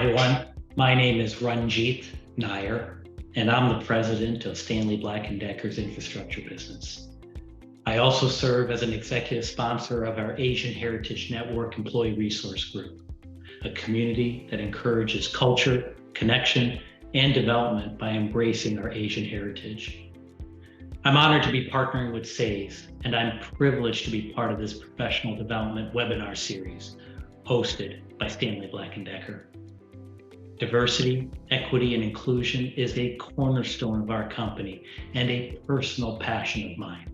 everyone. My name is Ranjit Nair, and I'm the president of Stanley Black & Decker's infrastructure business. I also serve as an executive sponsor of our Asian Heritage Network Employee Resource Group, a community that encourages culture, connection, and development by embracing our Asian heritage. I'm honored to be partnering with SASE, and I'm privileged to be part of this professional development webinar series hosted by Stanley Black & Decker. Diversity, equity, and inclusion is a cornerstone of our company and a personal passion of mine.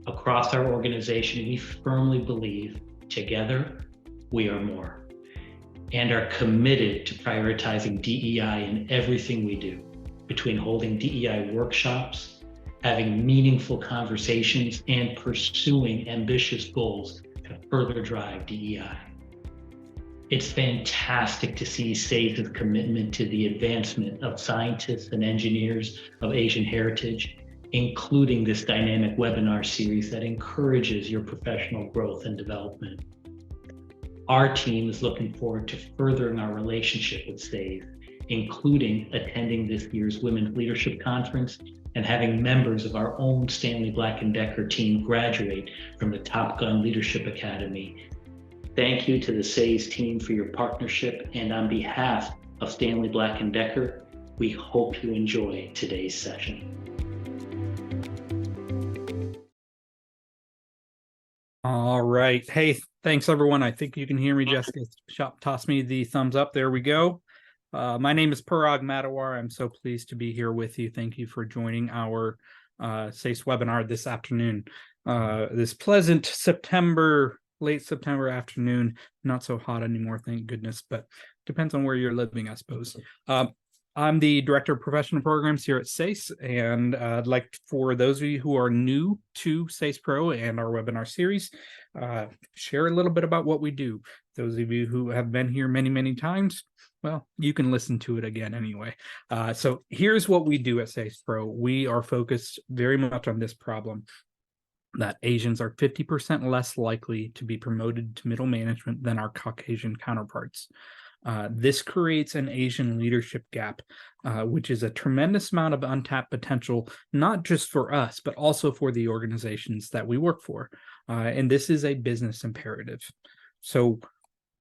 Across our organization, we firmly believe together we are more and are committed to prioritizing DEI in everything we do, between holding DEI workshops, having meaningful conversations, and pursuing ambitious goals to further drive DEI. It's fantastic to see SASE's commitment to the advancement of scientists and engineers of Asian heritage, including this dynamic webinar series that encourages your professional growth and development. Our team is looking forward to furthering our relationship with SASE, including attending this year's Women's Leadership Conference and having members of our own Stanley Black & Decker team graduate from the Top Gun Leadership Academy. Thank you to the SASE team for your partnership, and on behalf of Stanley Black & Decker, we hope you enjoy today's session. All right. Hey, thanks everyone. I think you can hear me. Jessica tossed me the thumbs up. There we go. My name is Parag Matawar. I'm so pleased to be here with you. Thank you for joining our SASE webinar this afternoon. This pleasant late September afternoon. Not so hot anymore, thank goodness, but depends on where you're living, I suppose. I'm the Director of Professional Programs here at SASE, and I'd like for those of you who are new to SASE Pro and our webinar series, share a little bit about what we do. Those of you who have been here many, many times, well, you can listen to it again anyway. So here's what we do at SASE Pro. We are focused very much on this problem, that Asians are 50% less likely to be promoted to middle management than our Caucasian counterparts. This creates an Asian leadership gap, which is a tremendous amount of untapped potential, not just for us, but also for the organizations that we work for. And this is a business imperative. So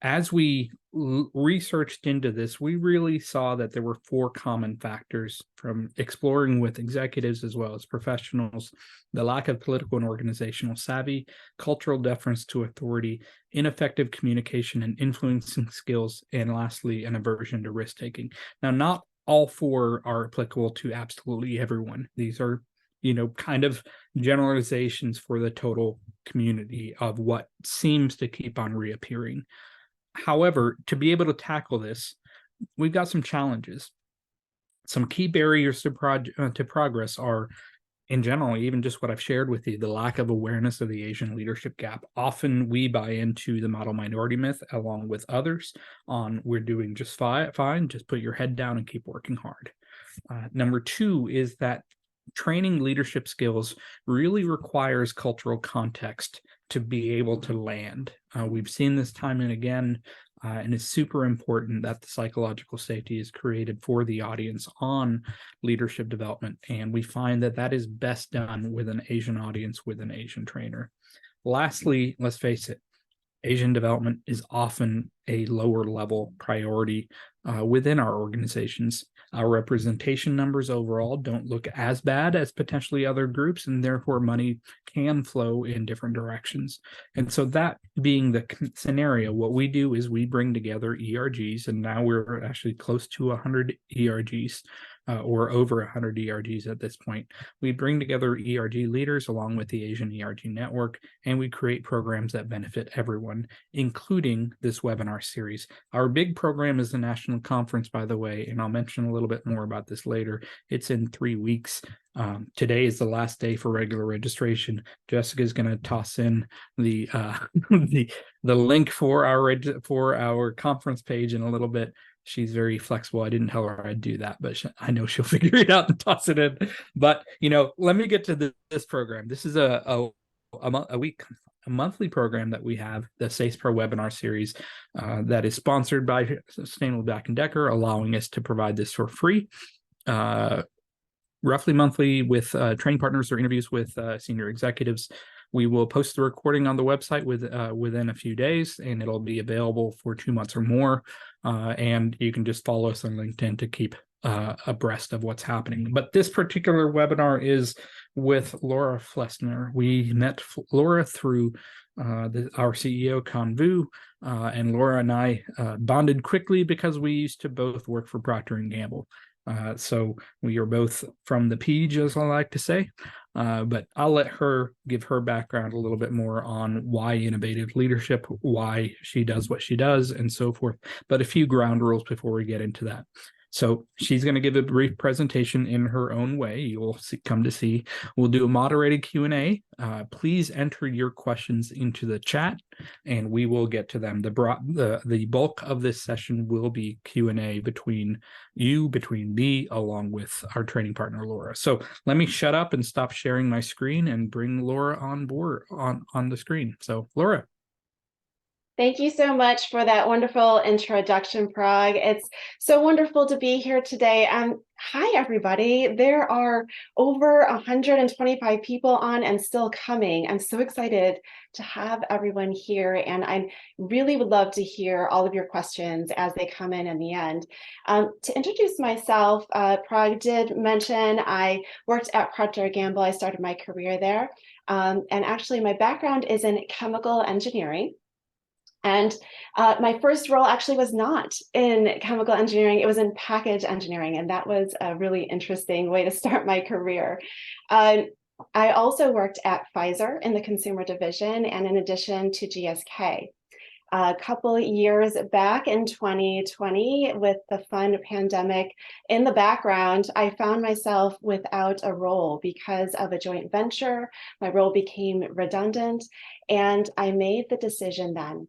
as we researched into this, we really saw that there were 4 common factors from exploring with executives as well as professionals: the lack of political and organizational savvy, cultural deference to authority, ineffective communication and influencing skills, and lastly, an aversion to risk-taking. Now, not all 4 are applicable to absolutely everyone. These are, kind of generalizations for the total community of what seems to keep on reappearing. However, to be able to tackle this, we've got some challenges. Some key barriers to progress are, in general, even just what I've shared with you, the lack of awareness of the Asian leadership gap. Often we buy into the model minority myth along with others on we're doing just fine, just put your head down and keep working hard. Number 2 is that training leadership skills really requires cultural context to be able to land. We've seen this time and again, and it's super important that the psychological safety is created for the audience on leadership development. And we find that that is best done with an Asian audience, with an Asian trainer. Lastly, let's face it, Asian development is often a lower level priority within our organizations. Our representation numbers overall don't look as bad as potentially other groups, and therefore money can flow in different directions. And so that being the scenario, what we do is we bring together ERGs, and now we're actually close to 100 ERGs, or over 100 ERGs at this point. We bring together ERG leaders along with the Asian ERG network, and we create programs that benefit everyone, including this webinar series. Our big program is the national conference, by the way, and I'll mention a little bit more about this later. It's in 3 weeks. Today is the last day for regular registration. Jessica's going to toss in the the link for our conference page in a little bit. She's very flexible. I didn't tell her I'd do that, but I know she'll figure it out and toss it in. But let me get to this program. This is a week, monthly program that we have, the SASE Pro webinar series, that is sponsored by Stanley Black & Decker, allowing us to provide this for free, roughly monthly, with training partners or interviews with senior executives. We will post the recording on the website within a few days, and it'll be available for 2 months or more. And you can just follow us on LinkedIn to keep abreast of what's happening. But this particular webinar is with Laura Flessner. We met Laura through our CEO, Con Vu, and Laura and I bonded quickly because we used to both work for Procter & Gamble. So we are both from the PEAG, as I like to say. But I'll let her give her background a little bit more on why innovative leadership, why she does what she does, and so forth. But a few ground rules before we get into that. So she's going to give a brief presentation in her own way. You'll come to see. We'll do a moderated Q&A. Please enter your questions into the chat, and we will get to them. The bulk of this session will be Q&A between me, along with our training partner, Laura. So let me shut up and stop sharing my screen and bring Laura on board on the screen. So Laura. Thank you so much for that wonderful introduction, Parag. It's so wonderful to be here today. Hi, everybody. There are over 125 people on and still coming. I'm so excited to have everyone here, and I really would love to hear all of your questions as they come in the end. To introduce myself, Parag did mention I worked at Procter & Gamble. I started my career there, and actually my background is in chemical engineering. And my first role actually was not in chemical engineering, it was in package engineering, and that was a really interesting way to start my career. I also worked at Pfizer in the consumer division, and in addition to GSK. A couple years back in 2020, with the fun pandemic in the background, I found myself without a role because of a joint venture. My role became redundant, and I made the decision then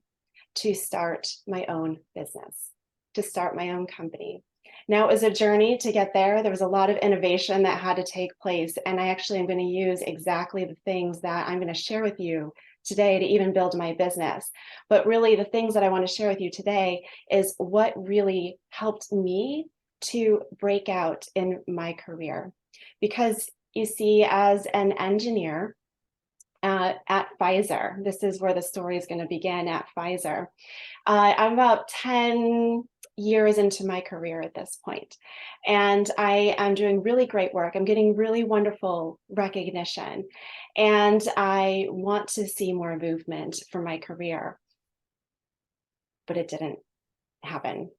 to start my own business, to start my own company. Now, it was a journey to get there. There was a lot of innovation that had to take place, and I actually am going to use exactly the things that I'm going to share with you today to even build my business. But really, the things that I want to share with you today is what really helped me to break out in my career. Because you see, as an engineer, at Pfizer. This is where the story is going to begin, at Pfizer. I'm about 10 years into my career at this point, and I am doing really great work. I'm getting really wonderful recognition, and I want to see more movement for my career, but it didn't happen.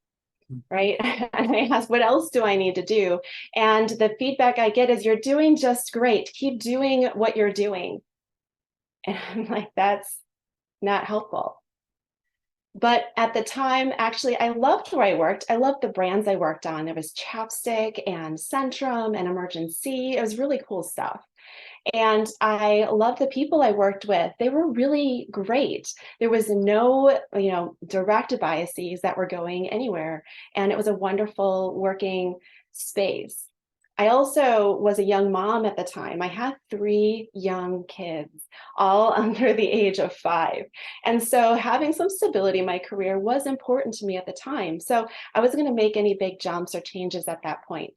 Right? And I ask, what else do I need to do? And the feedback I get is, you're doing just great. Keep doing what you're doing. And I'm like, that's not helpful. But at the time, actually, I loved where I worked. I loved the brands I worked on. There was Chapstick and Centrum and Emergency. It was really cool stuff. And I loved the people I worked with. They were really great. There was no, direct biases that were going anywhere. And it was a wonderful working space. I also was a young mom at the time. I had 3 young kids, all under the age of 5. And so having some stability in my career was important to me at the time. So I wasn't going to make any big jumps or changes at that point.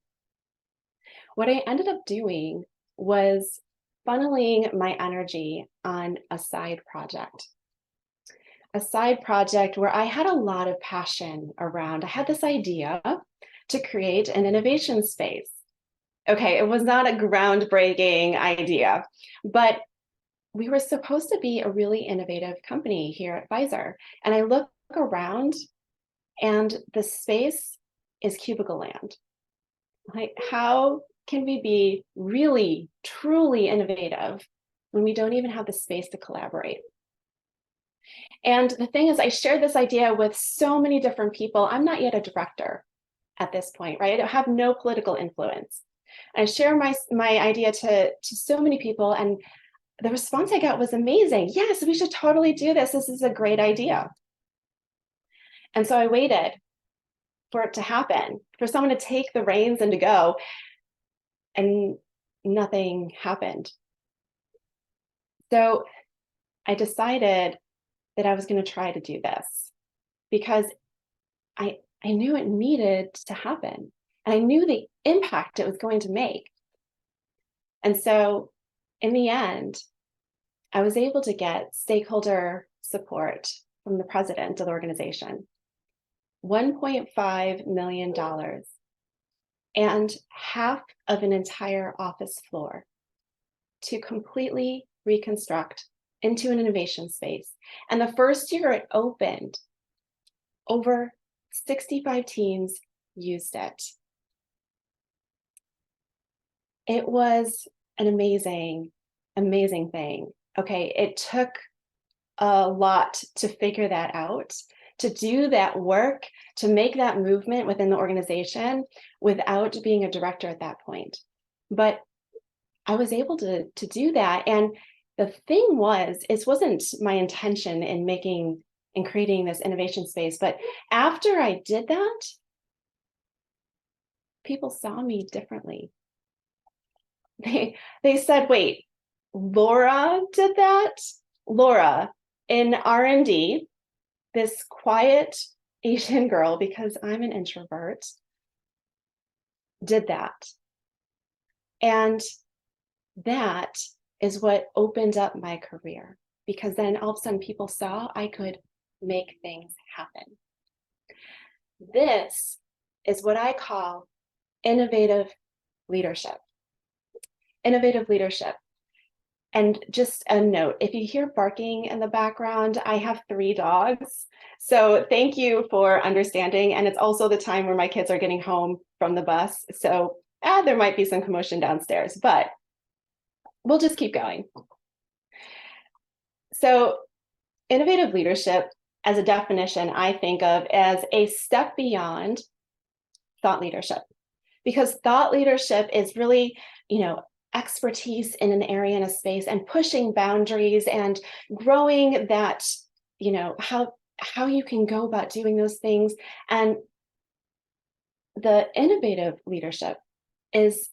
What I ended up doing was funneling my energy on a side project. A side project where I had a lot of passion around. I had this idea to create an innovation space. Okay, it was not a groundbreaking idea, but we were supposed to be a really innovative company here at Pfizer. And I look around, and the space is cubicle land. Like, how can we be really, truly innovative when we don't even have the space to collaborate? And the thing is, I shared this idea with so many different people. I'm not yet a director at this point, right? I have no political influence. I share my idea to so many people, and the response I got was amazing. Yes, we should totally do this. This is a great idea. And so I waited for it to happen, for someone to take the reins and to go, and nothing happened. So I decided that I was going to try to do this because I knew it needed to happen. And I knew the impact it was going to make. And so in the end, I was able to get stakeholder support from the president of the organization, $1.5 million, and half of an entire office floor to completely reconstruct into an innovation space. And the first year it opened, over 65 teams used it. It was an amazing, amazing thing. Okay, it took a lot to figure that out, to do that work, to make that movement within the organization without being a director at that point. But I was able to do that. And the thing was, it wasn't my intention in creating this innovation space. But after I did that, people saw me differently. They said, wait, Laura did that? Laura in R&D, this quiet Asian girl, because I'm an introvert, did that. And that is what opened up my career, because then all of a sudden people saw I could make things happen. This is what I call innovative leadership. Innovative leadership. And just a note, if you hear barking in the background, I have 3 dogs. So thank you for understanding. And it's also the time where my kids are getting home from the bus. So there might be some commotion downstairs, but we'll just keep going. So innovative leadership, as a definition, I think of as a step beyond thought leadership, because thought leadership is really, expertise in an area, in a space, and pushing boundaries and growing that, how you can go about doing those things. And the innovative leadership is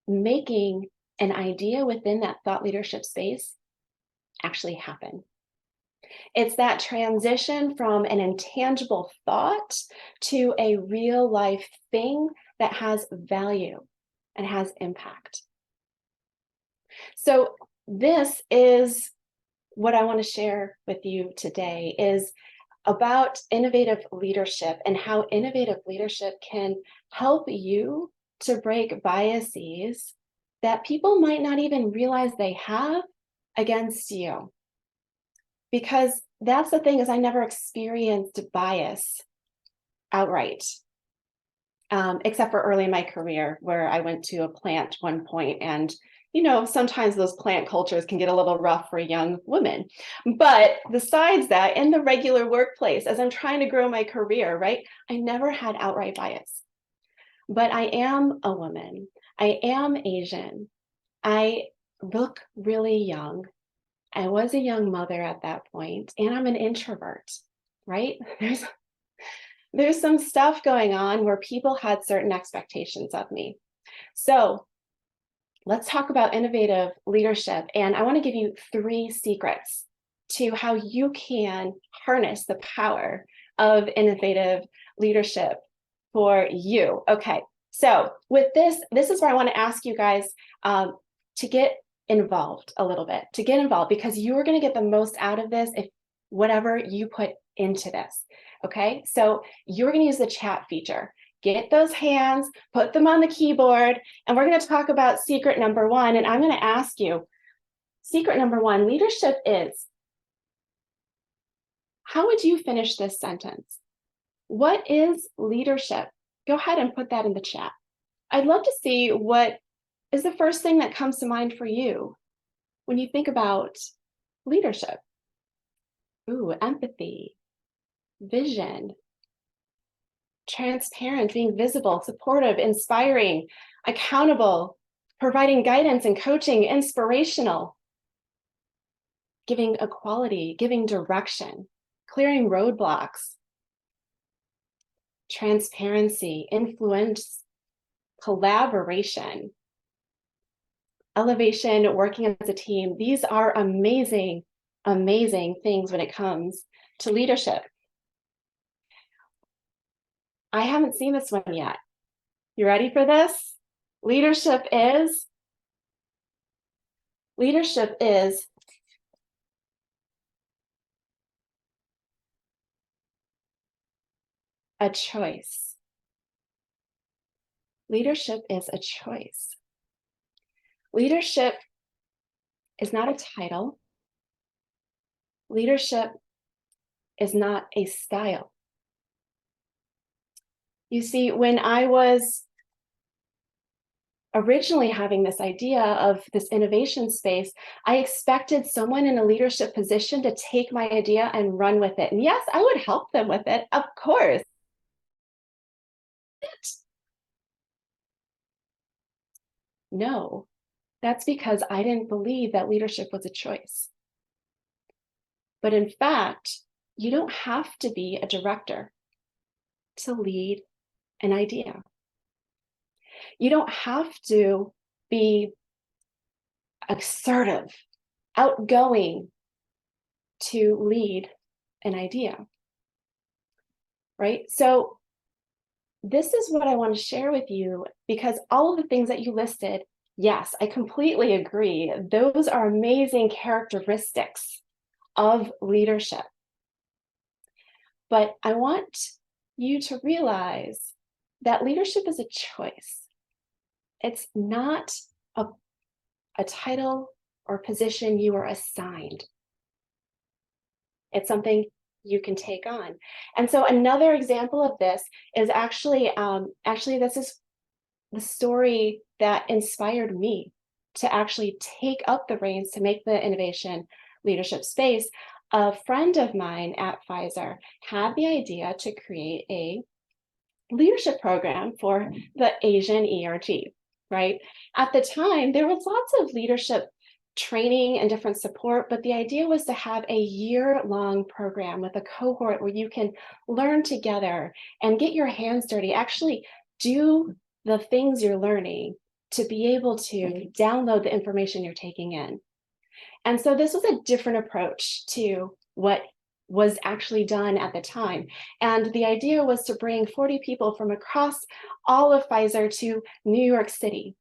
making an idea within that thought leadership space actually happen. It's that transition from an intangible thought to a real life thing that has value and has impact. So this is what I want to share with you today, is about innovative leadership and how innovative leadership can help you to break biases that people might not even realize they have against you. Because that's the thing, is I never experienced bias outright, except for early in my career, where I went to a plant one point, and sometimes those plant cultures can get a little rough for young women. But besides that, in the regular workplace, as I'm trying to grow my career, right, I never had outright bias. But I am a woman. I am Asian. I look really young. I was a young mother at that point, and I'm an introvert, right? There's some stuff going on where people had certain expectations of me. So let's talk about innovative leadership. And I want to give you 3 secrets to how you can harness the power of innovative leadership for you. Okay, so with this is where I want to ask you guys to get involved a little bit, because you're going to get the most out of this if whatever you put into this. Okay, so you're going to use the chat feature. Get those hands, put them on the keyboard, and we're going to talk about secret number 1. And I'm going to ask you, secret number 1, leadership is. How would you finish this sentence? What is leadership? Go ahead and put that in the chat. I'd love to see what is the first thing that comes to mind for you when you think about leadership. Ooh, empathy, vision, transparent, being visible, supportive, inspiring, accountable, providing guidance and coaching, inspirational, giving equality, giving direction, clearing roadblocks, transparency, influence, collaboration, elevation, working as a team. These are amazing amazing things when it comes to leadership. I haven't seen this one yet. You ready for this? Leadership is a choice. Leadership is a choice. Leadership is not a title. Leadership is not a style. You see, when I was originally having this idea of this innovation space, I expected someone in a leadership position to take my idea and run with it. And yes, I would help them with it, of course. No, that's because I didn't believe that leadership was a choice. But in fact, you don't have to be a director to lead an idea. You don't have to be assertive, outgoing to lead an idea, right? So this is what I want to share with you, because all of the things that you listed, yes, I completely agree. Those are amazing characteristics of leadership. But I want you to realize that leadership is a choice. It's not a title or position you are assigned. It's something you can take on. And so another example of this is actually this is the story that inspired me to actually take up the reins to make the innovation leadership space. A friend of mine at Pfizer had the idea to create a leadership program for the Asian ERG, right? At the time, there was lots of leadership training and different support, but the idea was to have a year-long program with a cohort where you can learn together and get your hands dirty, actually do the things you're learning to be able to download the information you're taking in. And so this was a different approach to what was actually done at the time. And the idea was to bring 40 people from across all of Pfizer to New York City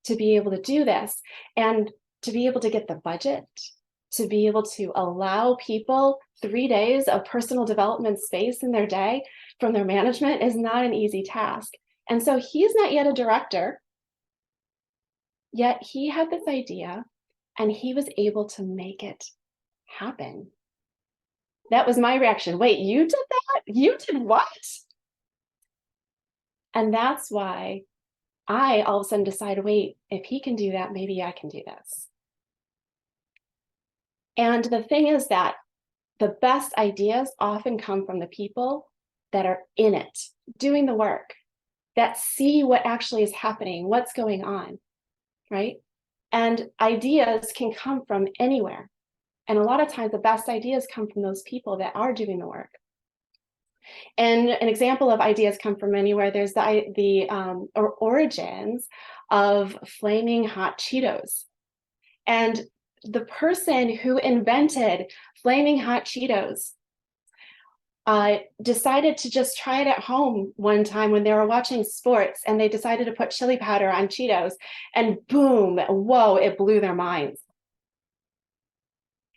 to be able to do this, and to be able to get the budget, to be able to allow people 3 days of personal development space in their day from their management is not an easy task. And so he's not yet a director, yet he had this idea and he was able to make it happen. That was my reaction. Wait, you did that? You did what? And that's why I all of a sudden decided, wait, if he can do that, maybe I can do this. And the thing is that the best ideas often come from the people that are in it, doing the work, that see what actually is happening, what's going on, right? And ideas can come from anywhere. And a lot of times the best ideas come from those people that are doing the work. And an example of ideas come from anywhere, there's the origins of flaming hot Cheetos. And the person who invented flaming hot Cheetos decided to just try it at home one time when they were watching sports, and they decided to put chili powder on Cheetos, and boom, whoa, it blew their minds.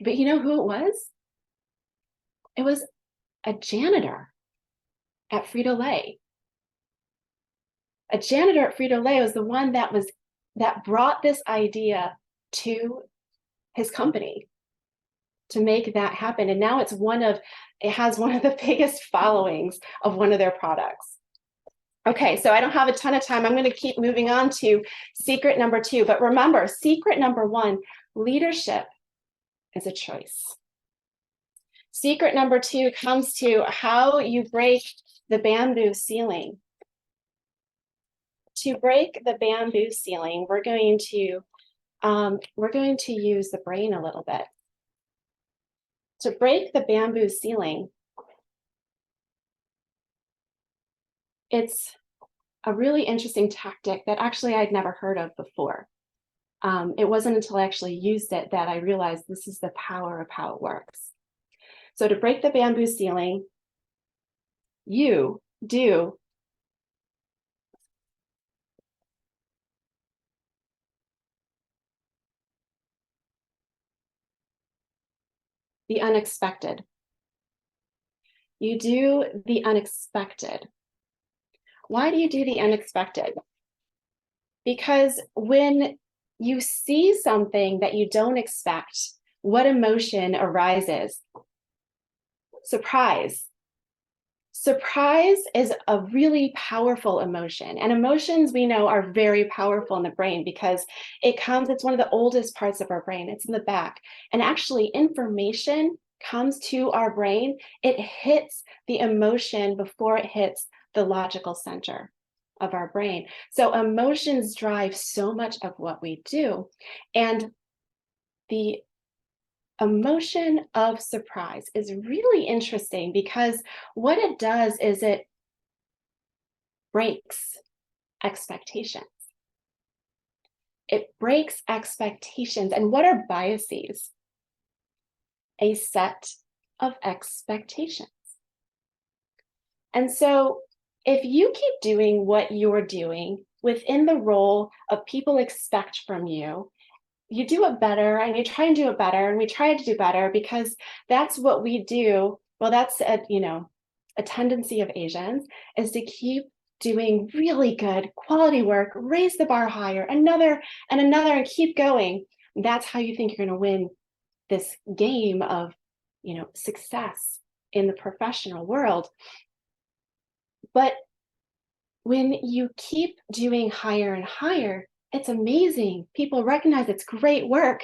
But you know who it was? It was a janitor at Frito-Lay. A janitor at Frito-Lay was the one that brought this idea to his company to make that happen. And now it has one of the biggest followings of one of their products. Okay, so I don't have a ton of time. I'm going to keep moving on to secret number 2. But remember, secret number 1, leadership is a choice. Secret number 2 comes to how you break the bamboo ceiling. To break the bamboo ceiling, we're going to use the brain a little bit. To break the bamboo ceiling, it's a really interesting tactic that actually I'd never heard of before. It wasn't until I actually used it that I realized this is the power of how it works. So to break the bamboo ceiling, you do the unexpected. You do the unexpected. Why do you do the unexpected? Because when you see something that you don't expect, what emotion arises? Surprise. Surprise is a really powerful emotion, and emotions we know are very powerful in the brain because it's one of the oldest parts of our brain. It's in the back, and actually information comes to our brain. It hits the emotion before it hits the logical center of our brain. So emotions drive so much of what we do, and the emotion of surprise is really interesting because what it does is it breaks expectations. It breaks expectations. And what are biases? A set of expectations. And so if you keep doing what you're doing within the role of people expect from you, you do it better and you try and do it better, and we try to do better because that's what we do. Well, that's a tendency of Asians is to keep doing really good quality work, raise the bar higher, another and another, and keep going. That's how you think you're going to win this game of success in the professional world. But when you keep doing higher and higher, it's amazing. People recognize it's great work,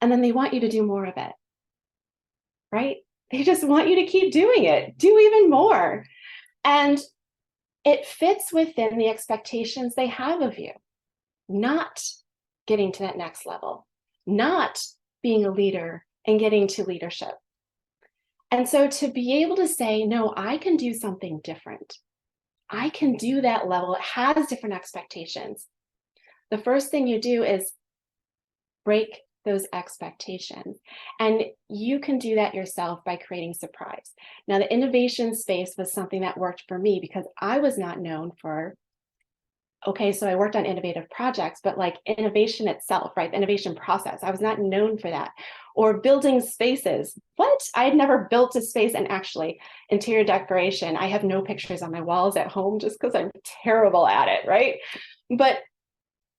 and then they want you to do more of it, right? They just want you to keep doing it, do even more. And it fits within the expectations they have of you, not getting to that next level, not being a leader and getting to leadership. And so to be able to say, no, I can do something different. I can do that level. It has different expectations. The first thing you do is break those expectations. And you can do that yourself by creating surprise. Now, the innovation space was something that worked for me because I was not known for, okay, so I worked on innovative projects, but like innovation itself, right? The innovation process, I was not known for that. Or building spaces. What? I had never built a space. And actually, interior decoration, I have no pictures on my walls at home just because I'm terrible at it, right? But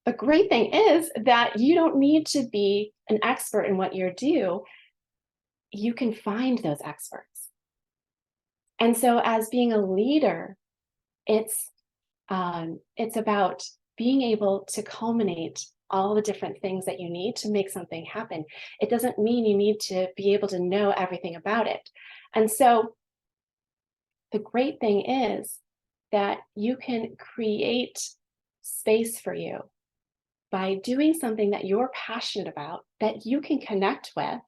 the great thing is that you don't need to be an expert in what you do. You can find those experts. And so as being a leader, it's about being able to culminate all the different things that you need to make something happen. It doesn't mean you need to be able to know everything about it. And so the great thing is that you can create space for you by doing something that you're passionate about, that you can connect with,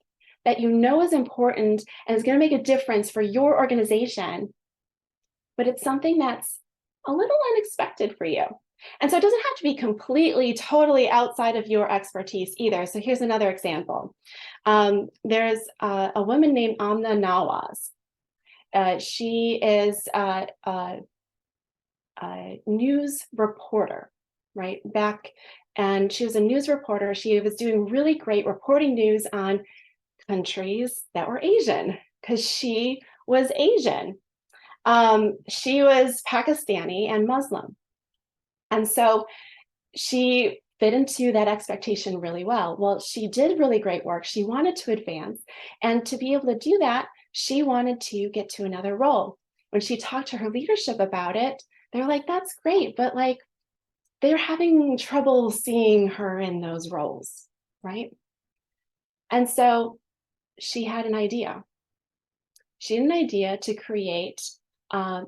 that you know is important and is going to make a difference for your organization, but it's something that's a little unexpected for you. And so it doesn't have to be completely, totally outside of your expertise either. So here's another example. There's a woman named Amna Nawaz. She is a news reporter, right? And she was a news reporter. She was doing really great reporting news on countries that were Asian because she was Asian. She was Pakistani and Muslim. And so she fit into that expectation really well. Well, she did really great work. She wanted to advance. And to be able to do that, she wanted to get to another role. When she talked to her leadership about it, they're like, that's great, but like, they're having trouble seeing her in those roles, right? And so she had an idea. She had an idea to create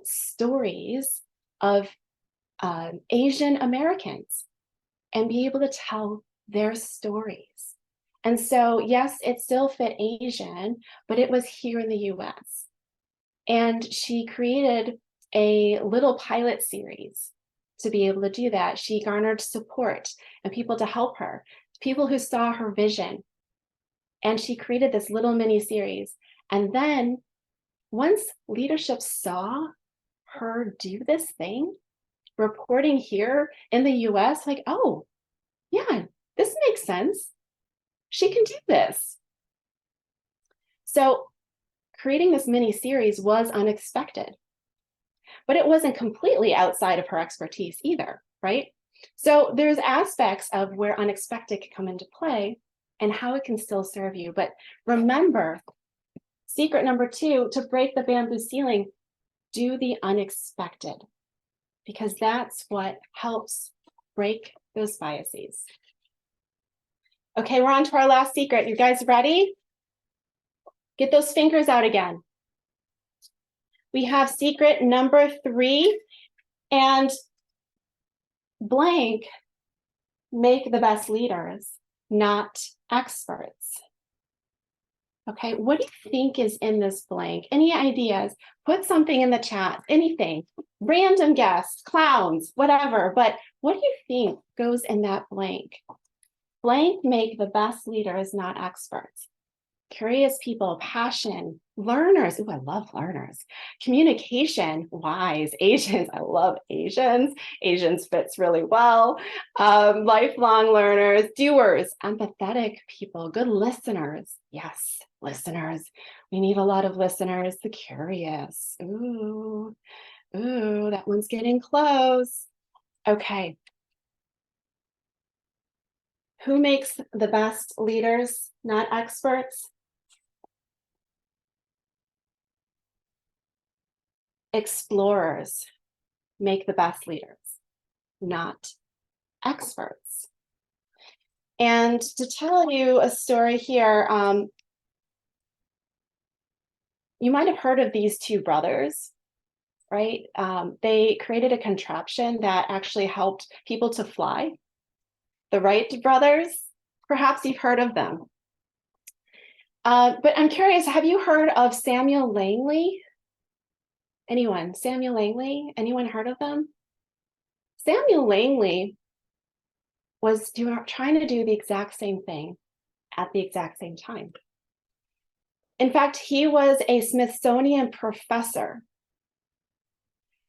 stories of Asian Americans and be able to tell their stories. And so, yes, it still fit Asian, but it was here in the US. And she created a little pilot series to be able to do that. She garnered support and people to help her people who saw her vision. And she created this little mini series. And then once leadership saw her do this thing, reporting here in the US, like, oh, yeah, this makes sense. She can do this. So creating this mini series was unexpected, but it wasn't completely outside of her expertise either, right? So there's aspects of where unexpected can come into play and how it can still serve you. But remember, secret number 2, to break the bamboo ceiling, do the unexpected, because that's what helps break those biases. Okay, we're on to our last secret. You guys ready? Get those fingers out again. We have secret number 3, and blank, make the best leaders, not experts. Okay, what do you think is in this blank? Any ideas? Put something in the chat, anything. Random guess, clowns, whatever. But what do you think goes in that blank? Blank, make the best leaders, not experts. Curious people, passion, learners. Ooh, I love learners. Communication, wise. Asians, I love Asians. Asians fits really well. Lifelong learners, doers, empathetic people, good listeners. Yes, listeners. We need a lot of listeners. The curious. Ooh, that one's getting close. Okay. Who makes the best leaders, not experts? Explorers make the best leaders, not experts. And to tell you a story here, you might have heard of these 2 brothers, right? They created a contraption that actually helped people to fly. The Wright brothers, perhaps you've heard of them. But I'm curious, have you heard of Samuel Langley? Anyone? Samuel Langley? Anyone heard of them? Samuel Langley was trying to do the exact same thing at the exact same time. In fact, he was a Smithsonian professor.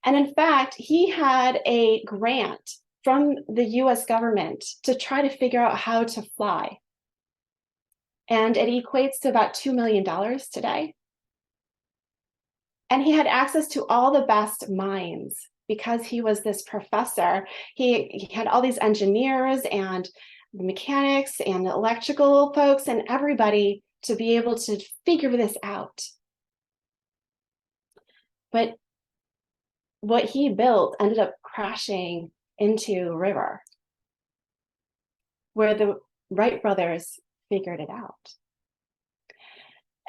And in fact, he had a grant from the US government to try to figure out how to fly. And it equates to about $2 million today. And he had access to all the best minds because he was this professor. He had all these engineers and mechanics and electrical folks and everybody to be able to figure this out. But what he built ended up crashing into a river where the Wright brothers figured it out.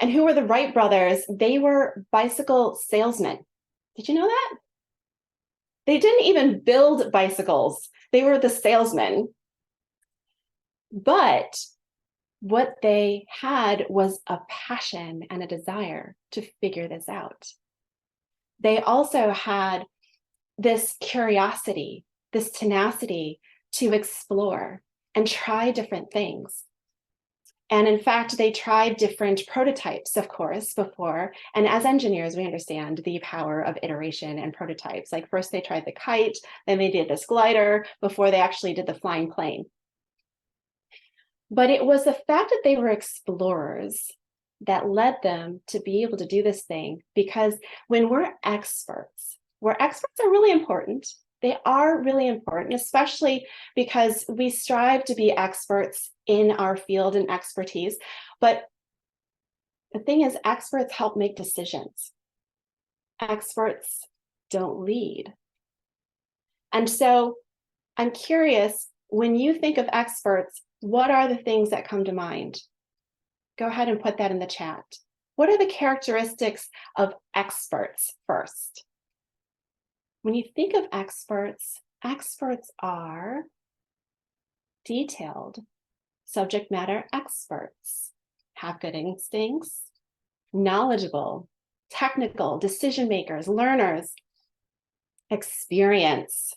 And who were the Wright brothers? They were bicycle salesmen. Did you know that? They didn't even build bicycles. They were the salesmen. But what they had was a passion and a desire to figure this out. They also had this curiosity, this tenacity to explore and try different things. And in fact, they tried different prototypes, of course, before. And as engineers, we understand the power of iteration and prototypes. Like first they tried the kite, then they did this glider before they actually did the flying plane. But it was the fact that they were explorers that led them to be able to do this thing. Because when we're experts are really important. They are really important, especially because we strive to be experts in our field and expertise. But the thing is, experts help make decisions. Experts don't lead. And so I'm curious, when you think of experts, what are the things that come to mind? Go ahead and put that in the chat. What are the characteristics of experts first? When you think of experts, experts are detailed, subject matter experts, have good instincts, knowledgeable, technical, decision makers, learners, experience,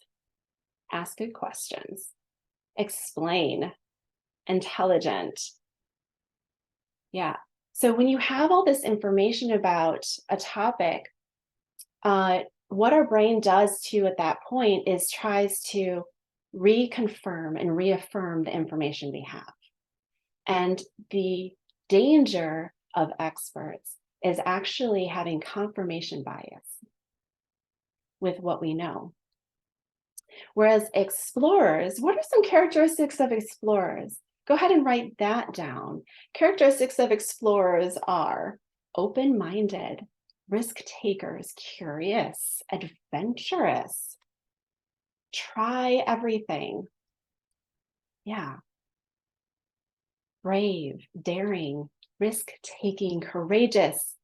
ask good questions, explain, intelligent. Yeah. So when you have all this information about a topic, what our brain does to at that point is tries to reconfirm and reaffirm the information we have. And the danger of experts is actually having confirmation bias with what we know. Whereas explorers, what are some characteristics of explorers? Go ahead and write that down. Characteristics of explorers are open-minded, risk takers, curious, adventurous, try everything. Yeah. Brave, daring, risk-taking, courageous,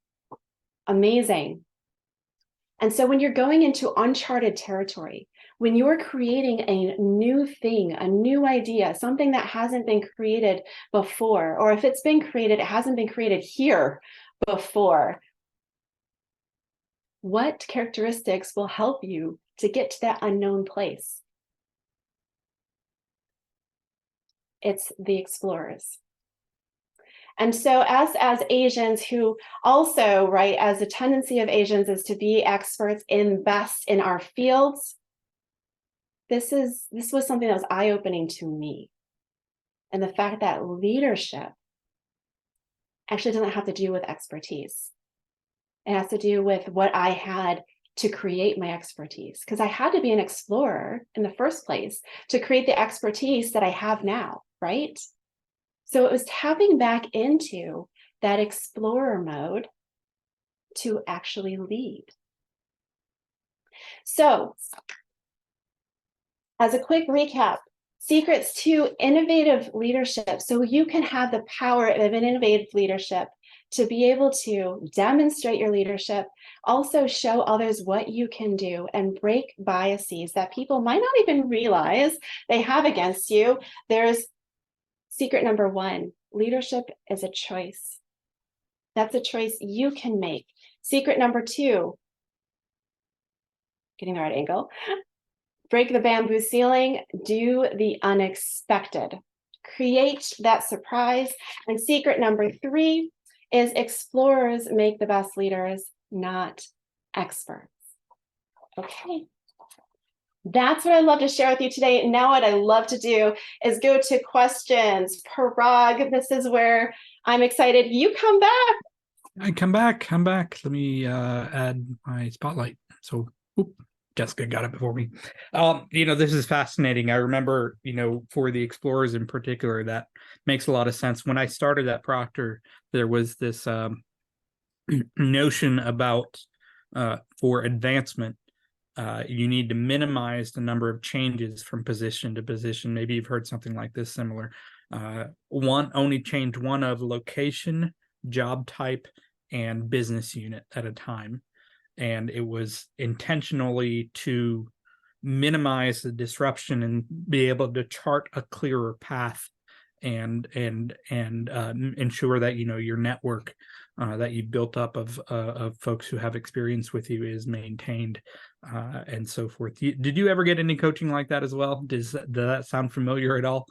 amazing. And so when you're going into uncharted territory, when you're creating a new thing, a new idea, something that hasn't been created before, or if it's been created, it hasn't been created here before, what characteristics will help you to get to that unknown place? It's the explorers. And so as Asians who also, right, as a tendency of Asians is to be experts in best in our fields, this was something that was eye-opening to me. And the fact that leadership actually doesn't have to do with expertise. It has to do with what I had to create my expertise, because I had to be an explorer in the first place to create the expertise that I have now, right? So it was tapping back into that explorer mode to actually lead. So, as a quick recap, secrets to innovative leadership. So you can have the power of an innovative leadership to be able to demonstrate your leadership, also show others what you can do and break biases that people might not even realize they have against you. There's secret number one, leadership is a choice. That's a choice you can make. Secret number two, getting the right angle, break the bamboo ceiling, do the unexpected. Create that surprise. And secret number three is explorers make the best leaders, not experts. Okay. That's what I love to share with you today. Now what I love to do is go to questions. Parag, this is where I'm excited. You come back. I come back. Let me add my spotlight. So, Jessica got it before me. This is fascinating. I remember, for the explorers in particular, that makes a lot of sense. When I started at Proctor, there was this notion about for advancement, you need to minimize the number of changes from position to position. Maybe you've heard something like this similar. Only change one of location, job type, and business unit at a time. And it was intentionally to minimize the disruption and be able to chart a clearer path and ensure that your network that you've built up of folks who have experience with you is maintained and so forth. Did you ever get any coaching like that as well? Does that sound familiar at all?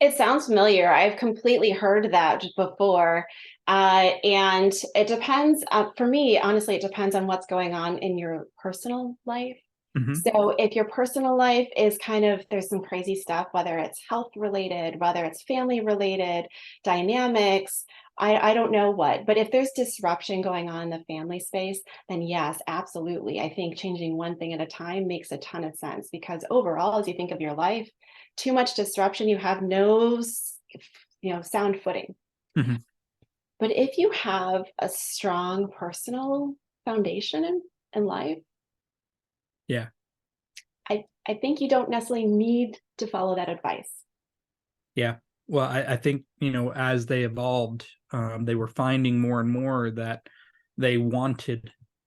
It sounds familiar. I've completely heard that before. And it depends, for me, honestly, it depends on what's going on in your personal life. Mm-hmm. So if your personal life is there's some crazy stuff, whether it's health related, whether it's family related, dynamics, I don't know what, but if there's disruption going on in the family space, then yes, absolutely. I think changing one thing at a time makes a ton of sense, because overall, as you think of your life, too much disruption, you have no, sound footing. Mm-hmm. But if you have a strong personal foundation in life, yeah, I think you don't necessarily need to follow that advice. Yeah. Well, I think, as they evolved, they were finding more and more that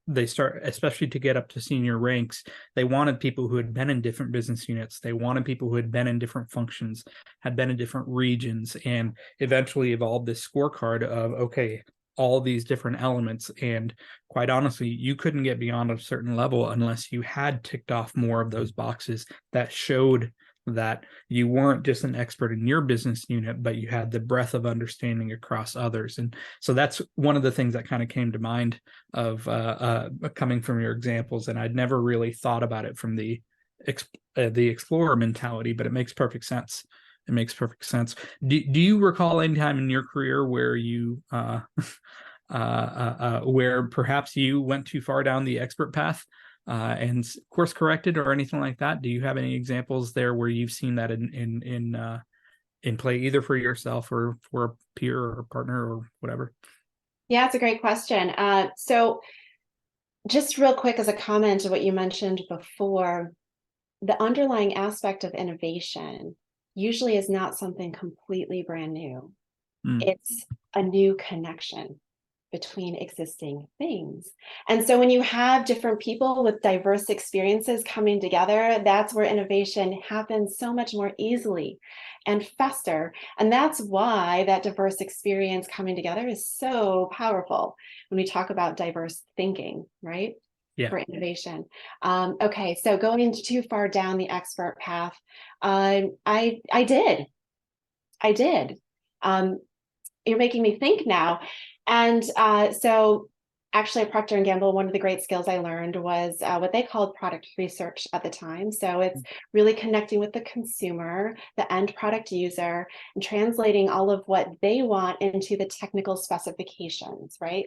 especially to get up to senior ranks, they wanted people who had been in different business units. They wanted people who had been in different functions, had been in different regions, and eventually evolved this scorecard of, okay, all these different elements. And quite honestly, you couldn't get beyond a certain level unless you had ticked off more of those boxes that showed that you weren't just an expert in your business unit, but you had the breadth of understanding across others. And so that's one of the things that kind of came to mind of coming from your examples. And I'd never really thought about it from the explorer mentality, but it makes perfect sense. It makes perfect sense. Do you recall any time in your career where you where perhaps you went too far down the expert path and course corrected or anything like that? Do you have any examples there where you've seen that in play, either for yourself or for a peer or partner or whatever? Yeah, it's a great question. So just real quick as a comment to what you mentioned before, the underlying aspect of innovation usually is not something completely brand new. It's a new connection between existing things. And so when you have different people with diverse experiences coming together, that's where innovation happens so much more easily and faster. And that's why that diverse experience coming together is so powerful when we talk about diverse thinking, right? Yeah. For innovation. Okay, so going too far down the expert path, I did. You're making me think now. And so actually at Procter & Gamble, one of the great skills I learned was what they called product research at the time. So it's really connecting with the consumer, the end product user, and translating all of what they want into the technical specifications, right?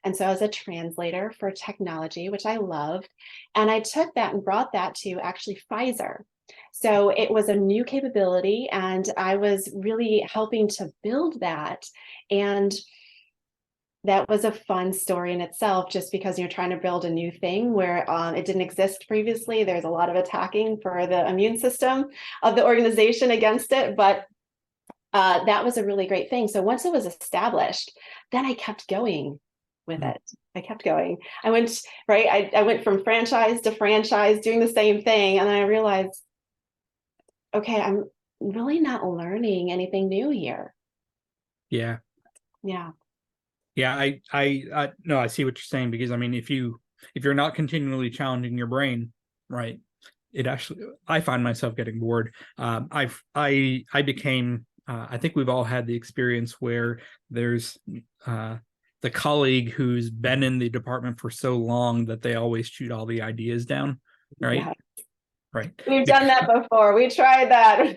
And so as a translator for technology, which I loved, and I took that and brought that to actually Pfizer. So it was a new capability, and I was really helping to build that. And that was a fun story in itself, just because you're trying to build a new thing where it didn't exist previously. There's a lot of attacking for the immune system of the organization against it, but that was a really great thing. So once it was established, then I kept going with it. I kept going. I went, right, I went from franchise to franchise doing the same thing. And then I realized, okay, I'm really not learning anything new here. Yeah. Yeah. Yeah, I no, I see what you're saying, because I mean, if you're not continually challenging your brain, right, it actually, I find myself getting bored. I became I think we've all had the experience where there's the colleague who's been in the department for so long that they always shoot all the ideas down, right? Yeah. Right. We've done that before. We tried that.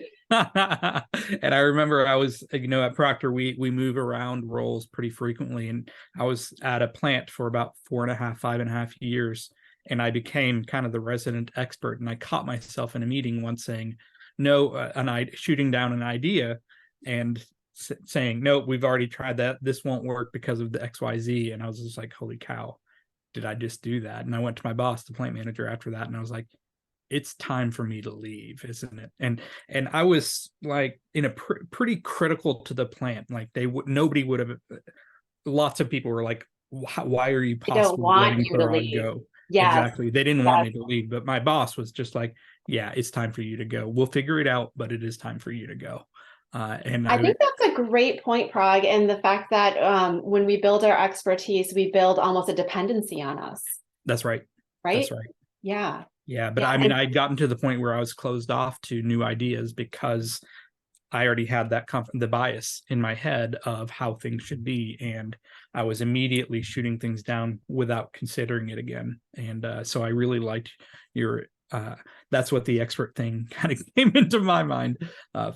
And I remember I was, at Procter, we move around roles pretty frequently, and I was at a plant for about 5.5 years, and I became kind of the resident expert. And I caught myself in a meeting once saying, no, shooting down an idea and saying, no, we've already tried that. This won't work because of the XYZ. And I was just like, holy cow, did I just do that? And I went to my boss, the plant manager, after that, and I was like, it's time for me to leave, isn't it? And I was like in a pretty critical to the plant. Like nobody would have. Lots of people were like, "Why are you possibly letting Parag go?" Yes. Exactly. They didn't want me to leave, but my boss was just like, "Yeah, it's time for you to go. We'll figure it out, but it is time for you to go." And I think that's a great point, Parag, and the fact that when we build our expertise, we build almost a dependency on us. That's right. Right. That's right. Yeah. Yeah, but I mean, I'd gotten to the point where I was closed off to new ideas because I already had that the bias in my head of how things should be, and I was immediately shooting things down without considering it again. And so I really liked your. That's what the expert thing kind of came into my mind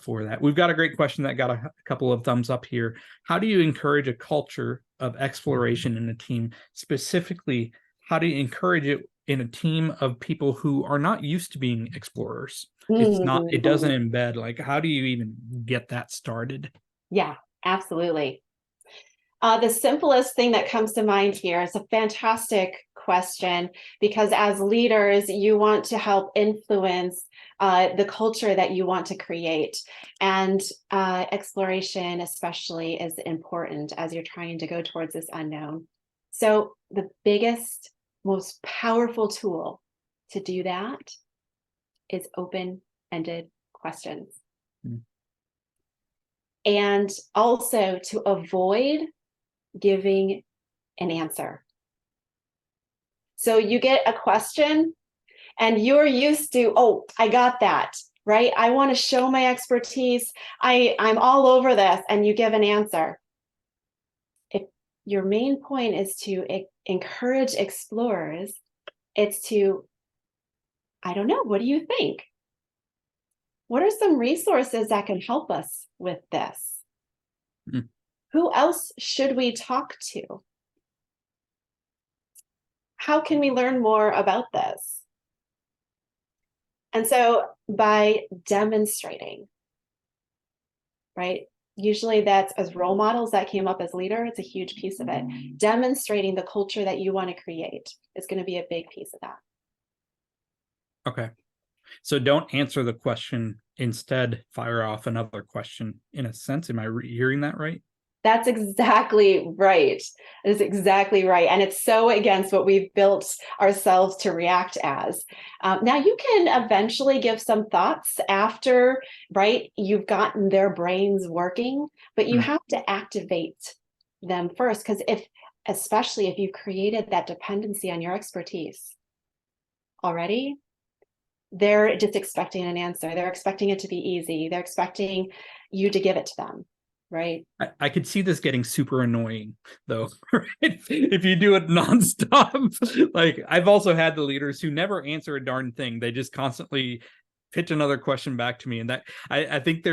for that. We've got a great question that got a couple of thumbs up here. How do you encourage a culture of exploration in a team? Specifically, how do you encourage it in a team of people who are not used to being explorers? It doesn't embed. Like, how do you even get that started? Yeah, absolutely. The simplest thing that comes to mind here is a fantastic question, because as leaders, you want to help influence the culture that you want to create. And exploration especially is important as you're trying to go towards this unknown. So the biggest, most powerful tool to do that is open-ended questions. And also to avoid giving an answer. So you get a question and you're used to, oh, I got that. right? I want to show my expertise. I'm all over this, and you give an answer. If your main point is to encourage explorers, it's to, I don't know, what do you think? What are some resources that can help us with this? Mm. Who else should we talk to? How can we learn more about this? And so by demonstrating, right? Usually that's as role models that came up as leader. It's a huge piece of it. Demonstrating the culture that you want to create is going to be a big piece of that. Okay. So don't answer the question, instead fire off another question, in a sense. Am I hearing that right? That's exactly right. That is exactly right. And it's so against what we've built ourselves to react as. Now, you can eventually give some thoughts after, right? You've gotten their brains working, but you have to activate them first. Because especially if you've created that dependency on your expertise already, they're just expecting an answer. They're expecting it to be easy. They're expecting you to give it to them. Right. I could see this getting super annoying, though, right? If you do it nonstop. Like, I've also had the leaders who never answer a darn thing. They just constantly pitch another question back to me. And that I think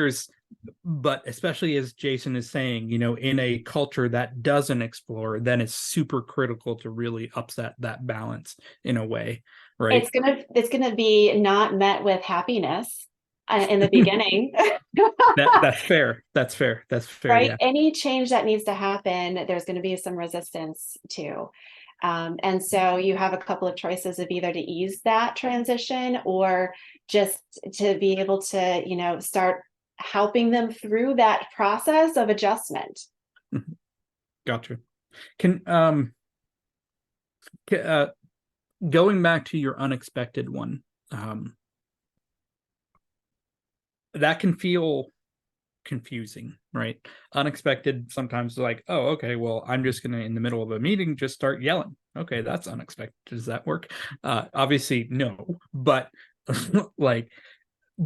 but especially as Jason is saying, in a culture that doesn't explore, then it's super critical to really upset that balance in a way, right? It's gonna be not met with happiness in the beginning. That's fair. That's fair. Right. Yeah. Any change that needs to happen, there's going to be some resistance to. And so you have a couple of choices of either to ease that transition or just to be able to, start helping them through that process of adjustment. Gotcha. Going back to your unexpected one, that can feel confusing, right? Unexpected sometimes, like, oh, okay, well, I'm just gonna, in the middle of a meeting, just start yelling. Okay, that's unexpected. Does that work? Obviously no, but like,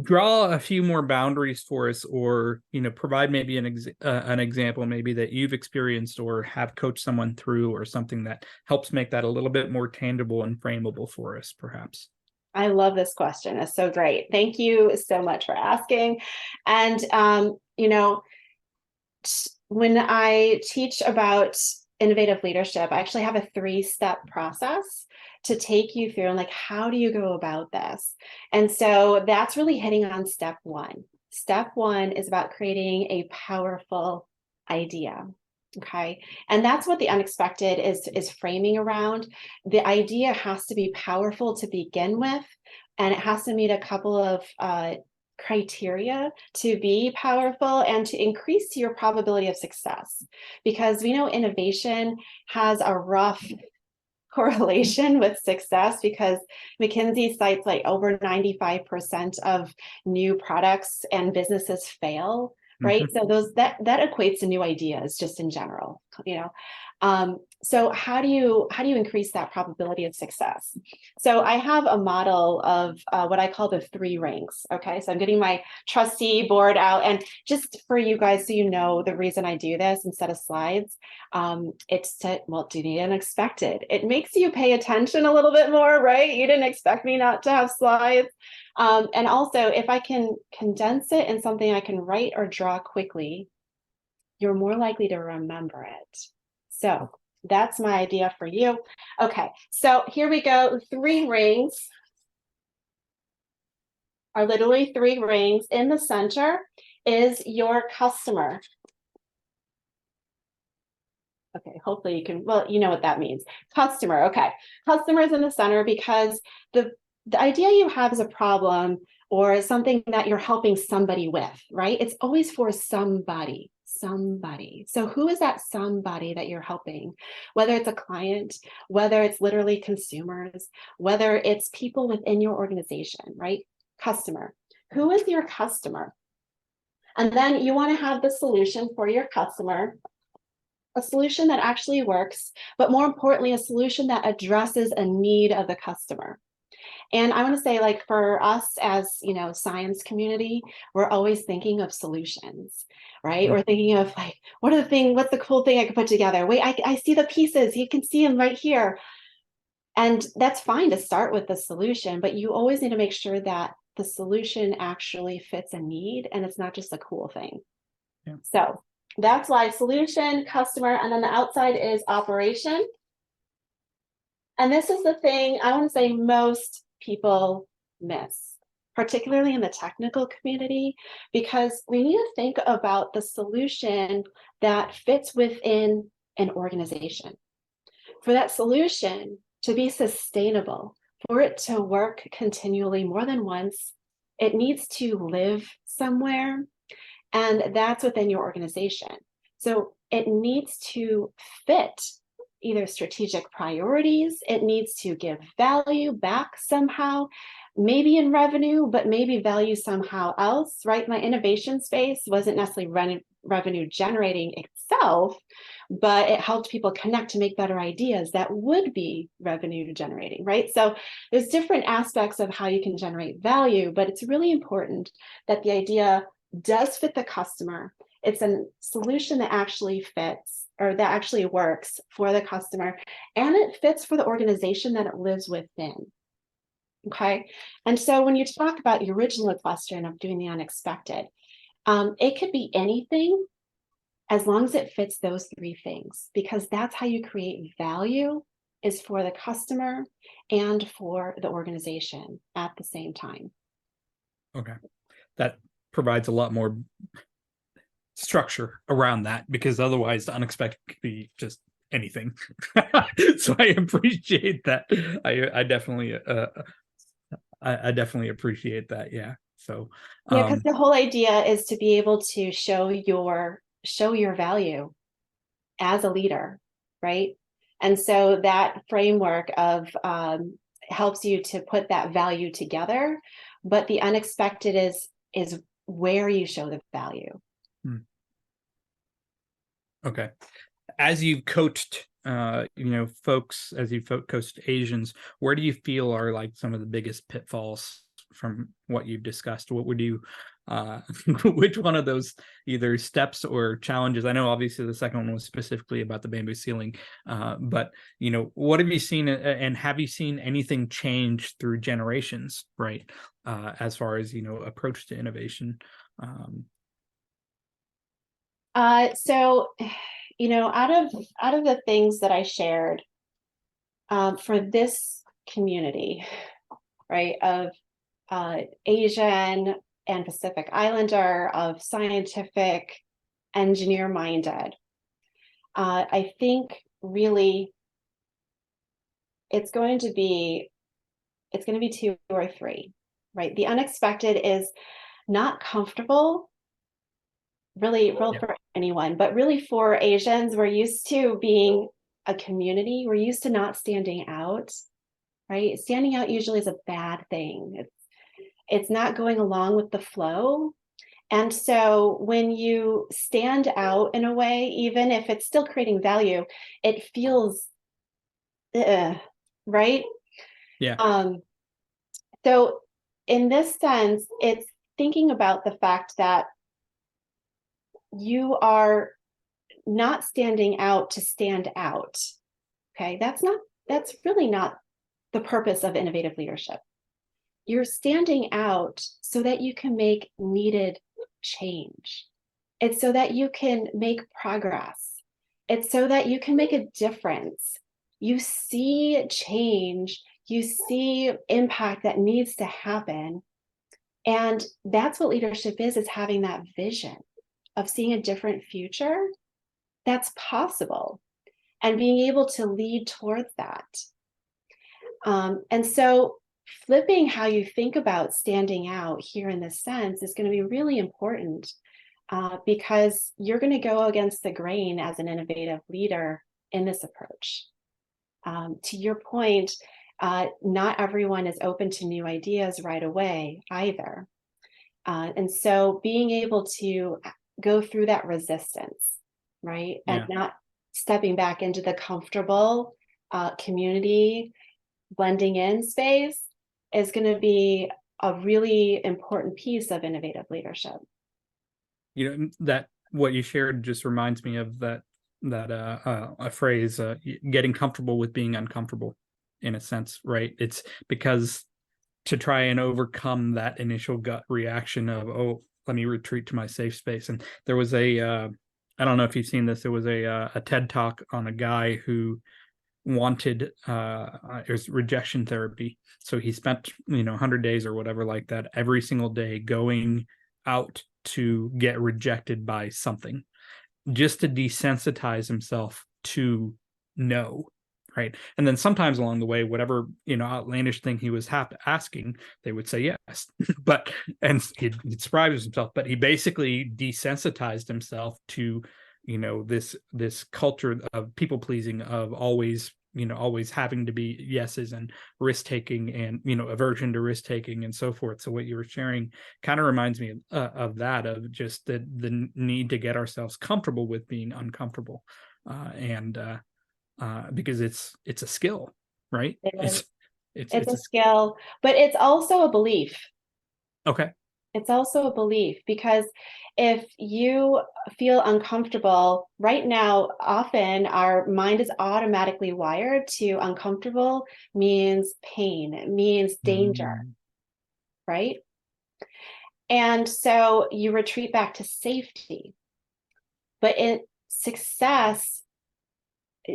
draw a few more boundaries for us, or provide maybe an example maybe that you've experienced or have coached someone through, or something that helps make that a little bit more tangible and frameable for us, perhaps. I love this question. It's so great. Thank you so much for asking. And when I teach about innovative leadership, I actually have a 3-step process to take you through, and like, how do you go about this? And so that's really hitting on step 1. Step 1 is about creating a powerful idea. Okay. And that's what the unexpected is framing around. The idea has to be powerful to begin with, and it has to meet a couple of criteria to be powerful and to increase your probability of success. Because we know innovation has a rough correlation with success, because McKinsey cites like over 95% of new products and businesses fail. Right. Mm-hmm. So that equates to new ideas just in general, so how do you increase that probability of success? So I have a model of what I call the 3 rings. Okay. So I'm getting my trustee board out, and just for you guys, so you know, the reason I do this instead of slides, it's to, well, do the unexpected. It makes you pay attention a little bit more, right? You didn't expect me not to have slides. And also, if I can condense it in something I can write or draw quickly, you're more likely to remember it. So that's my idea for you. Okay, so here we go. 3 rings are literally 3 rings. In the center is your customer. Okay, hopefully you can, well, you know what that means. Customer, okay. Customer is in the center because the idea you have is a problem or something that you're helping somebody with, right? It's always for somebody. So who is that somebody that you're helping? Whether it's a client, whether it's literally consumers, whether it's people within your organization, right? Customer. Who is your customer? And then you want to have the solution for your customer, a solution that actually works, but more importantly, a solution that addresses a need of the customer. And I want to say, like, for us as, science community, we're always thinking of solutions, right? We're thinking of like, what's the cool thing I could put together? Wait, I see the pieces. You can see them right here. And that's fine to start with the solution, but you always need to make sure that the solution actually fits a need and it's not just a cool thing. Yeah. So that's why solution, customer, and then the outside is operation. And this is the thing I want to say most people miss, particularly in the technical community, because we need to think about the solution that fits within an organization. For that solution to be sustainable, for it to work continually more than once, it needs to live somewhere, and that's within your organization. So it needs to fit either strategic priorities, it needs to give value back somehow, maybe in revenue, but maybe value somehow else, right? My innovation space wasn't necessarily revenue generating itself, but it helped people connect to make better ideas that would be revenue generating, right? So there's different aspects of how you can generate value, but it's really important that the idea does fit the customer. It's a solution that actually fits, or that actually works for the customer, and it fits for the organization that it lives within. Okay. And so when you talk about your original question of doing the unexpected, it could be anything as long as it fits those three things, because that's how you create value, is for the customer and for the organization at the same time. Okay. That provides a lot more structure around that, because otherwise the unexpected could be just anything. So I appreciate that. I definitely I definitely appreciate that. Yeah. So yeah, because the whole idea is to be able to show your value as a leader, right? And so that framework of helps you to put that value together, but the unexpected is where you show the value. Okay. As you've coached folks, as you've coached Asians, where do you feel are like some of the biggest pitfalls from what you've discussed? What would you which one of those either steps or challenges? I know obviously the second one was specifically about the bamboo ceiling, but what have you seen, and have you seen anything change through generations, right? As far as approach to innovation. So out of the things that I shared for this community, right, of Asian and Pacific Islander, of scientific, engineer-minded, I think really it's going to be two or three, right? The unexpected is not comfortable, really for anyone, but really for Asians. We're used to being a community. We're used to not standing out, right? Standing out usually is a bad thing. It's not going along with the flow. And so when you stand out in a way, even if it's still creating value, it feels, right? Yeah. So in this sense, it's thinking about the fact that you are not standing out to stand out. Okay, that's really not the purpose of innovative leadership. You're standing out so that you can make needed change. It's so that you can make progress. It's so that you can make a difference. You see change, you see impact that needs to happen. And that's what leadership is having that vision of seeing a different future that's possible and being able to lead towards that. And so flipping how you think about standing out here in this sense is going to be really important, because you're going to go against the grain as an innovative leader in this approach. To your point, not everyone is open to new ideas right away either. And so being able to go through that resistance, right? Yeah. And not stepping back into the comfortable community blending in space, is going to be a really important piece of innovative leadership. That what you shared just reminds me of that a phrase, getting comfortable with being uncomfortable, in a sense, right? It's because to try and overcome that initial gut reaction of, oh, let me retreat to my safe space. And there was I don't know if you've seen this, there was a TED talk on a guy who wanted it was rejection therapy. So he spent 100 days or whatever like that every single day going out to get rejected by something, just to desensitize himself to no, right? And then sometimes along the way, whatever outlandish thing he was asking, they would say yes. And he'd surprise himself, but he basically desensitized himself to this culture of people pleasing, of always having to be yeses, and risk taking, and aversion to risk taking, and so forth. So what you were sharing kind of reminds me of that, of just the need to get ourselves comfortable with being uncomfortable, and because it's a skill, right? It's It's a skill, but it's also a belief. Okay. It's also a belief, because if you feel uncomfortable right now, often our mind is automatically wired to uncomfortable means pain, it means danger, right? And so you retreat back to safety. But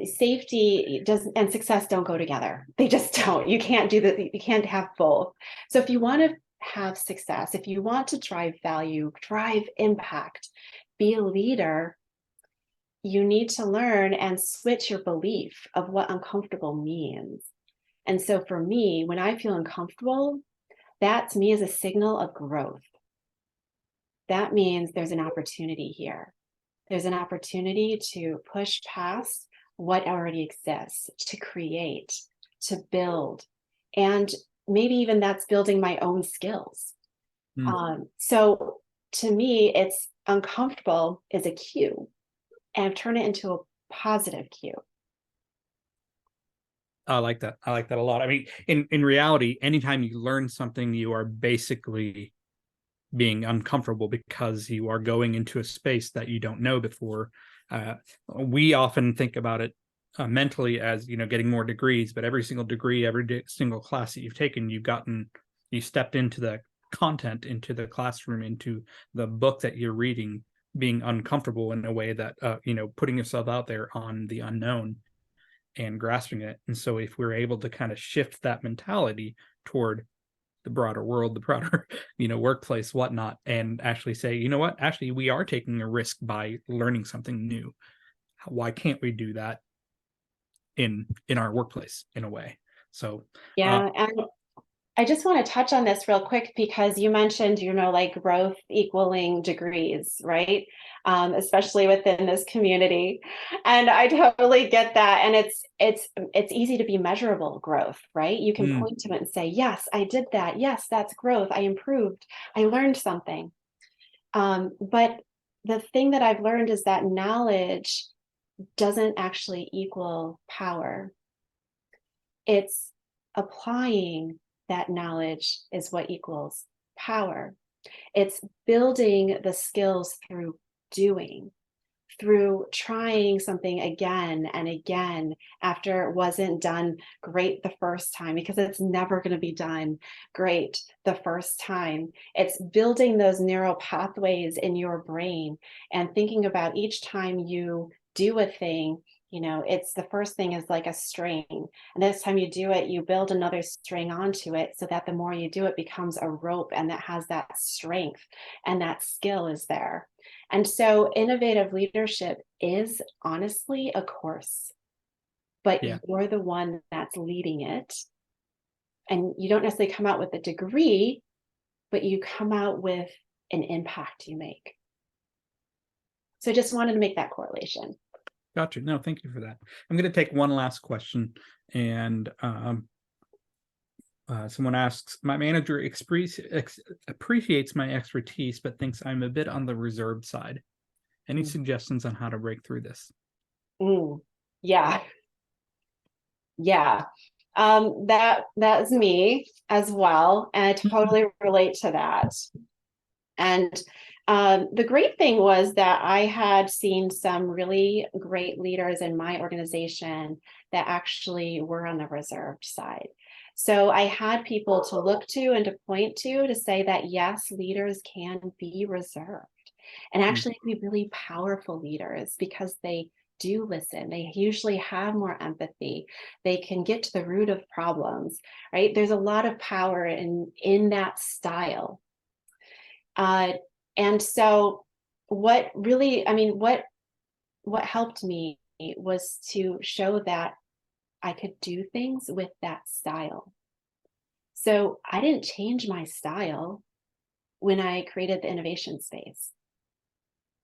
safety doesn't and success don't go together. They just don't. You can't do that. You can't have both. So if you want to have success, if you want to drive value, drive impact, be a leader, you need to learn and switch your belief of what uncomfortable means. And so for me, when I feel uncomfortable, that to me is a signal of growth. That means there's an opportunity here. There's an opportunity to push past what already exists, to create, to build, and maybe even that's building my own skills. So to me, it's uncomfortable is a cue, and turn it into a positive cue. I like that. I like that a lot. I mean, in reality, anytime you learn something, you are basically being uncomfortable because you are going into a space that you don't know before. We often think about it mentally as getting more degrees, but every single degree, single class that you've taken, you stepped into the content, into the classroom, into the book that you're reading, being uncomfortable in a way that putting yourself out there on the unknown and grasping it. And so if we're able to kind of shift that mentality toward the broader world, the broader workplace, whatnot, and actually say, you know what, actually we are taking a risk by learning something new. Why can't we do that in our workplace in a way? So yeah. And I just want to touch on this real quick, because you mentioned, like growth equaling degrees, right? Especially within this community. And I totally get that. And it's easy to be measurable growth, right? You can point to it and say, yes, I did that. Yes, that's growth. I improved. I learned something. But the thing that I've learned is that knowledge doesn't actually equal power. It's applying that knowledge is what equals power. It's building the skills through doing, through trying something again and again after it wasn't done great the first time, because it's never going to be done great the first time. It's building those neural pathways in your brain and thinking about each time you do a thing, it's the first thing is like a string. And this time you do it, you build another string onto it so that the more you do it becomes a rope, and that has that strength and that skill is there. And so innovative leadership is honestly a course, but you're the one that's leading it. And you don't necessarily come out with a degree, but you come out with an impact you make. So I just wanted to make that correlation. Gotcha. No, thank you for that. I'm going to take one last question. And someone asks, my manager appreciates my expertise, but thinks I'm a bit on the reserved side. Any suggestions on how to break through this? Yeah. That's me as well, and I totally relate to that. And the great thing was that I had seen some really great leaders in my organization that actually were on the reserved side. So I had people to look to and to point to say that yes, leaders can be reserved and actually be really powerful leaders because they do listen. They usually have more empathy. They can get to the root of problems, right? There's a lot of power in that style. And so what really, I mean, what helped me was to show that I could do things with that style. So I didn't change my style when I created the innovation space,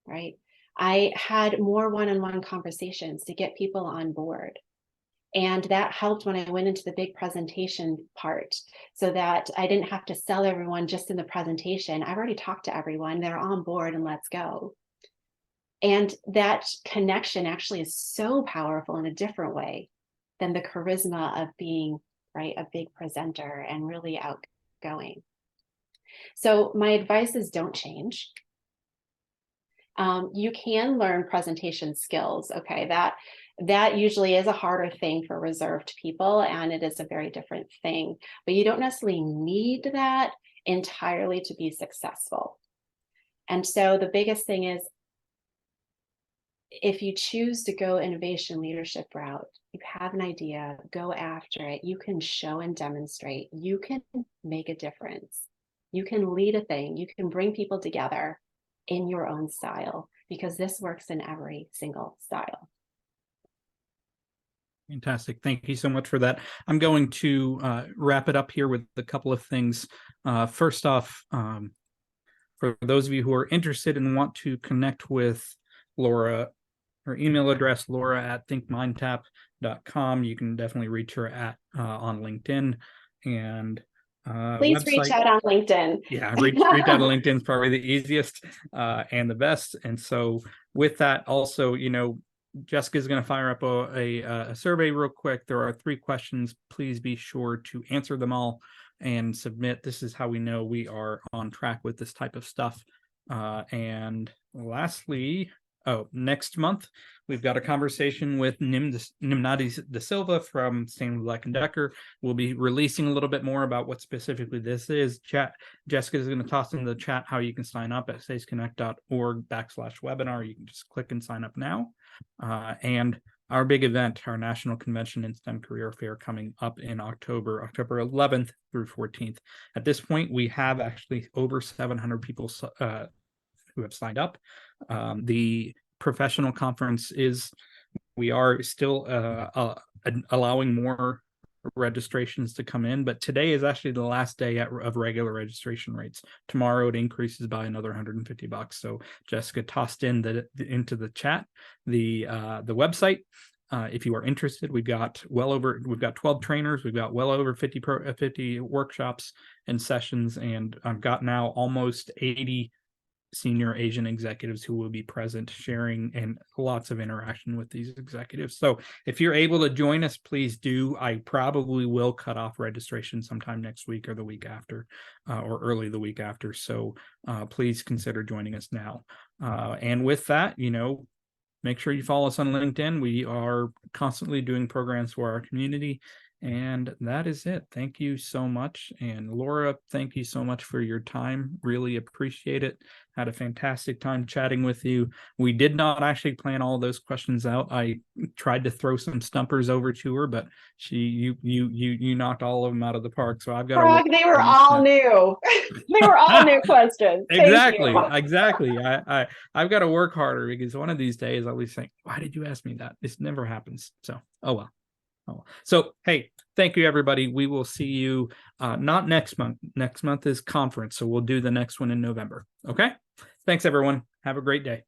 right? I had more one-on-one conversations to get people on board. And that helped when I went into the big presentation part so that I didn't have to sell everyone just in the presentation. I've already talked to everyone, they're on board and let's go. And that connection actually is so powerful in a different way than the charisma of being, right, a big presenter and really outgoing. So my advice is don't change. You can learn presentation skills, okay? That usually is a harder thing for reserved people, and it is a very different thing, but you don't necessarily need that entirely to be successful. And so the biggest thing is, if you choose to go innovation leadership route, you have an idea, go after it, you can show and demonstrate, you can make a difference, you can lead a thing, you can bring people together in your own style, because this works in every single style. Fantastic. Thank you so much for that. I'm going to wrap it up here with a couple of things. First off, for those of you who are interested and want to connect with Laura, her email address, laura@thinkmindtap.com. You can definitely reach her at on LinkedIn, and please reach out on LinkedIn. Yeah, reach out on LinkedIn is probably the easiest and the best. And so with that, also, you know, Jessica's going to fire up a survey real quick. There are 3 questions. Please be sure to answer them all and submit. This is how we know we are on track with this type of stuff. And lastly, next month, we've got a conversation with Minorities Da Silva from Stanley Black & Decker. We'll be releasing a little bit more about what specifically this is. Jessica is going to toss in the chat how you can sign up at saseconnect.org/webinar. You can just click and sign up now. And our big event, our national convention and STEM career fair, coming up in October 11th through 14th. At this point, we have actually over 700 people who have signed up. The professional conference we are still allowing more registrations to come in, but today is actually the last day of regular registration rates. Tomorrow it increases by another $150. So Jessica tossed into the chat the website. If you are interested, we've got 12 trainers, we've got well over 50 workshops and sessions, and I've got now almost 80 senior Asian executives who will be present, sharing and lots of interaction with these executives. So if you're able to join us, please do. I probably will cut off registration sometime next week or the week after, or early the week after. So please consider joining us now. And with that, you know, make sure you follow us on LinkedIn. We are constantly doing programs for our community. And that is it. Thank you so much. And Laura, thank you so much for your time. Really appreciate it. Had a fantastic time chatting with you. We did not actually plan all those questions out. I tried to throw some stumpers over to her, but you knocked all of them out of the park. So I've got they were all new. They were all new questions. Exactly. I've got to work harder, because one of these days I'll be saying, why did you ask me that? This never happens. So, oh well. So, hey, thank you, everybody. We will see you not next month. Next month is conference, so we'll do the next one in November. Okay? Thanks, everyone. Have a great day.